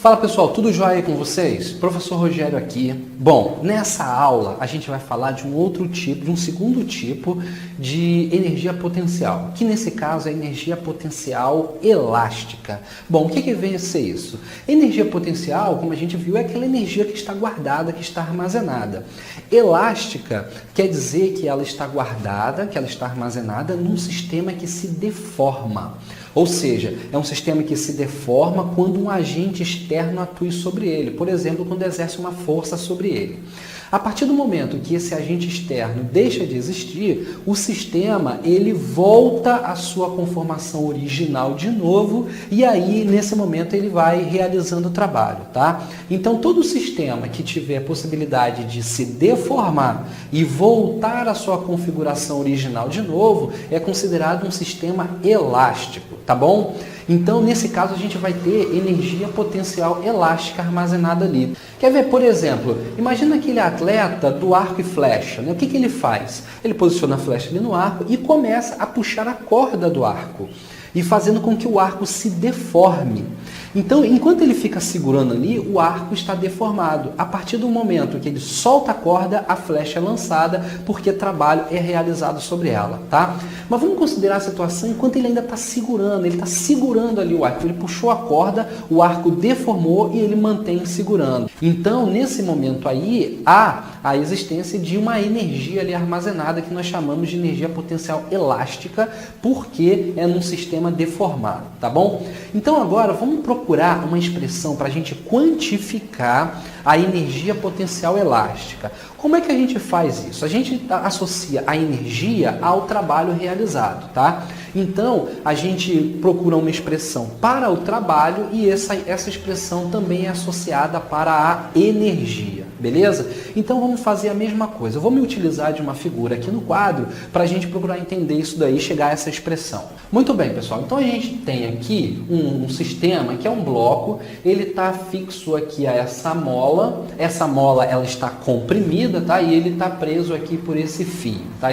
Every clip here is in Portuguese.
Fala pessoal, tudo jóia com vocês? Professor Rogério aqui. Bom, nessa aula a gente vai falar de um segundo tipo de energia potencial, que nesse caso é energia potencial elástica. Bom, o que vem a ser isso? Energia potencial, como a gente viu, é aquela energia que está guardada, que está armazenada. Elástica quer dizer que ela está guardada, que ela está armazenada num sistema que se deforma. Ou seja, é um sistema que se deforma quando um agente externo atua sobre ele, por exemplo, quando exerce uma força sobre ele. A partir do momento que esse agente externo deixa de existir, o sistema ele volta à sua conformação original de novo e aí nesse momento ele vai realizando o trabalho, tá? Então todo sistema que tiver a possibilidade de se deformar e voltar à sua configuração original de novo é considerado um sistema elástico, tá bom? Então, nesse caso, a gente vai ter energia potencial elástica armazenada ali. Quer ver, por exemplo, imagina aquele atleta do arco e flecha, né? O que ele faz? Ele posiciona a flecha ali no arco e começa a puxar a corda do arco, e fazendo com que o arco se deforme. Então, enquanto ele fica segurando ali, o arco está deformado. A partir do momento que ele solta a corda, a flecha é lançada, porque trabalho é realizado sobre ela, tá? Mas vamos considerar a situação enquanto ele ainda está segurando, ele está segurando ali o arco. Ele puxou a corda, o arco deformou e ele mantém segurando. Então, nesse momento aí, há a existência de uma energia ali armazenada que nós chamamos de energia potencial elástica, porque é num sistema deformado, tá bom? Então, agora, vamos procurar uma expressão para a gente quantificar a energia potencial elástica. Como é que a gente faz isso? A gente associa a energia ao trabalho realizado, tá? Então, a gente procura uma expressão para o trabalho e essa expressão também é associada para a energia, beleza? Então, vamos fazer a mesma coisa. Eu vou me utilizar de uma figura aqui no quadro para a gente procurar entender isso daí e chegar a essa expressão. Muito bem, pessoal. Então, a gente tem aqui um sistema que é um bloco, ele está fixo aqui a essa mola. Essa mola, ela está comprimida, tá? E ele está preso aqui por esse fio, tá?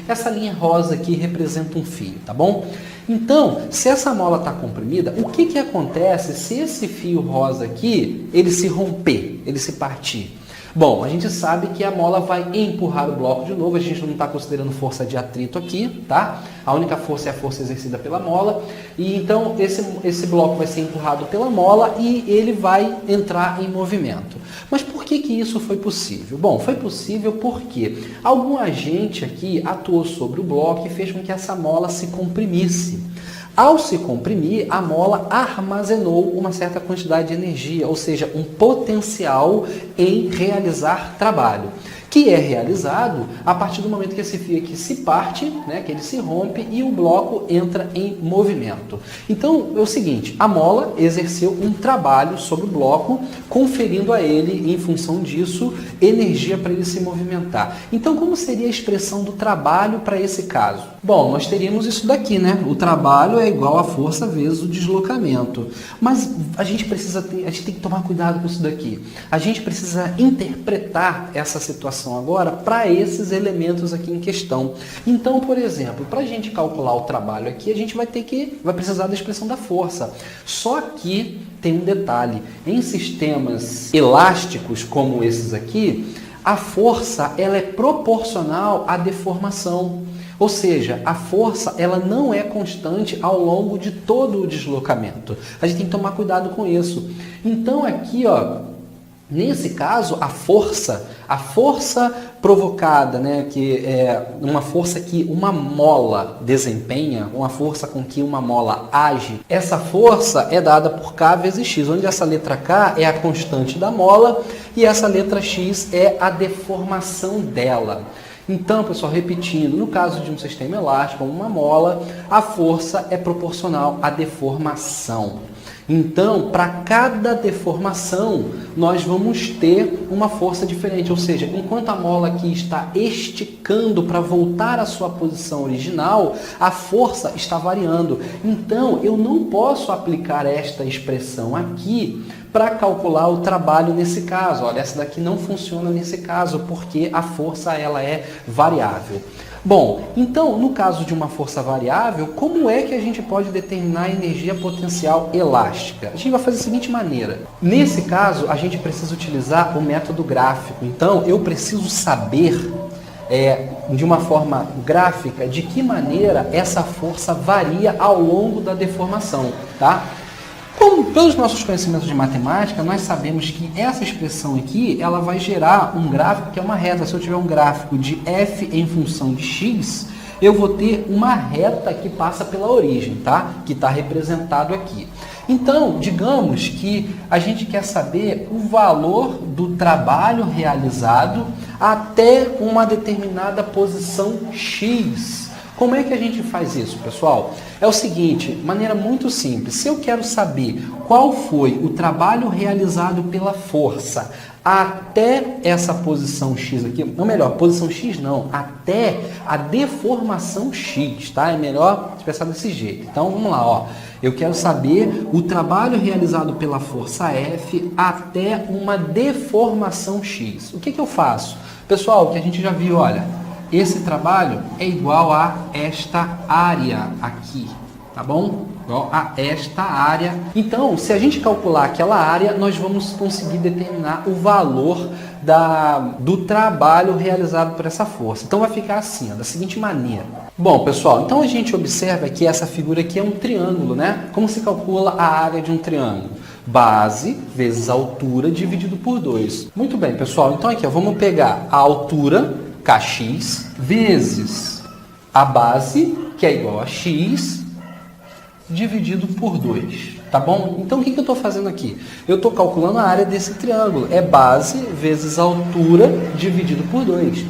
Essa linha rosa aqui representa um fio, tá bom? Então, se essa mola está comprimida, o que acontece se esse fio rosa aqui, ele se romper, ele se partir? Bom, a gente sabe que a mola vai empurrar o bloco de novo, a gente não está considerando força de atrito aqui, tá? A única força é a força exercida pela mola, e então esse bloco vai ser empurrado pela mola e ele vai entrar em movimento. Mas por que isso foi possível? Bom, foi possível porque algum agente aqui atuou sobre o bloco e fez com que essa mola se comprimisse. Ao se comprimir, a mola armazenou uma certa quantidade de energia, ou seja, um potencial em realizar trabalho, que é realizado a partir do momento que esse fio aqui se parte, né, que ele se rompe e o bloco entra em movimento. Então, é o seguinte, a mola exerceu um trabalho sobre o bloco, conferindo a ele, em função disso, energia para ele se movimentar. Então, como seria a expressão do trabalho para esse caso? Bom, nós teríamos isso daqui, né? O trabalho é igual a força vezes o deslocamento. Mas a gente tem que tomar cuidado com isso daqui. A gente precisa interpretar essa situação agora para esses elementos aqui em questão. Então, por exemplo, para a gente calcular o trabalho aqui, a gente vai precisar da expressão da força. Só que tem um detalhe, em sistemas elásticos como esses aqui, a força ela é proporcional à deformação. Ou seja, a força ela não é constante ao longo de todo o deslocamento. A gente tem que tomar cuidado com isso. Então aqui, ó, nesse caso, a força provocada, né, que é uma força que uma mola desempenha, uma força com que uma mola age, essa força é dada por K vezes X, onde essa letra K é a constante da mola e essa letra X é a deformação dela. Então, pessoal, repetindo, no caso de um sistema elástico, uma mola, a força é proporcional à deformação. Então, para cada deformação, nós vamos ter uma força diferente. Ou seja, enquanto a mola aqui está esticando para voltar à sua posição original, a força está variando. Então, eu não posso aplicar esta expressão aqui para calcular o trabalho nesse caso. Olha, essa daqui não funciona nesse caso, porque a força ela é variável. Bom, então, no caso de uma força variável, como é que a gente pode determinar a energia potencial elástica? A gente vai fazer da seguinte maneira. Nesse caso, a gente precisa utilizar o método gráfico. Então, eu preciso saber, de uma forma gráfica, de que maneira essa força varia ao longo da deformação, tá? Como, pelos nossos conhecimentos de matemática, nós sabemos que essa expressão aqui, ela vai gerar um gráfico que é uma reta. Se eu tiver um gráfico de f em função de x, eu vou ter uma reta que passa pela origem, tá? Que está representado aqui. Então, digamos que a gente quer saber o valor do trabalho realizado até uma determinada posição x. Como é que a gente faz isso, pessoal? É o seguinte, maneira muito simples. Se eu quero saber qual foi o trabalho realizado pela força até essa posição x aqui, ou melhor, posição x não, até a deformação x, tá? É melhor expressar desse jeito. Então, vamos lá, ó. Eu quero saber o trabalho realizado pela força F até uma deformação x. O que eu faço? Pessoal, o que a gente já viu, olha, esse trabalho é igual a esta área aqui, tá bom? Igual a esta área. Então, se a gente calcular aquela área, nós vamos conseguir determinar o valor do trabalho realizado por essa força. Então, vai ficar assim, ó, da seguinte maneira. Bom, pessoal, então a gente observa que essa figura aqui é um triângulo, né? Como se calcula a área de um triângulo? Base vezes altura dividido por 2. Muito bem, pessoal. Então, aqui, ó, vamos pegar a altura, kx, vezes a base, que é igual a x, dividido por 2, tá bom? Então, o que eu estou fazendo aqui? Eu estou calculando a área desse triângulo. É base vezes a altura dividido por 2.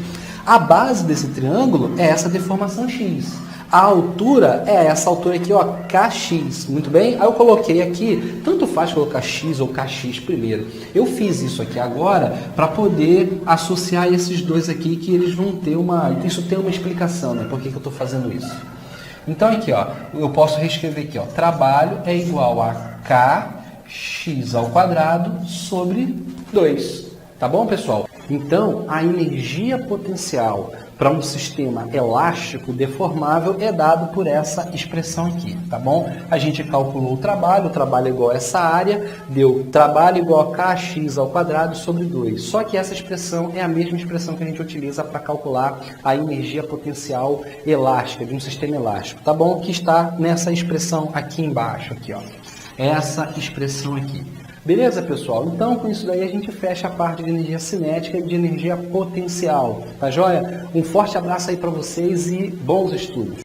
A base desse triângulo é essa deformação x. A altura é essa altura aqui, ó, kx. Muito bem? Aí eu coloquei aqui, tanto faz colocar x ou kx primeiro. Eu fiz isso aqui agora para poder associar esses dois aqui, que eles vão ter isso tem uma explicação, né? Por que eu estou fazendo isso? Então aqui, ó, eu posso reescrever aqui, ó, trabalho é igual a kx ao quadrado sobre 2. Tá bom, pessoal? Então, a energia potencial para um sistema elástico deformável é dado por essa expressão aqui, tá bom? A gente calculou o trabalho é igual a essa área, deu trabalho igual a kx ao quadrado sobre 2. Só que essa expressão é a mesma expressão que a gente utiliza para calcular a energia potencial elástica de um sistema elástico, tá bom? Que está nessa expressão aqui embaixo, aqui, ó. Essa expressão aqui. Beleza, pessoal? Então, com isso daí, a gente fecha a parte de energia cinética e de energia potencial. Tá joia? Um forte abraço aí para vocês e bons estudos!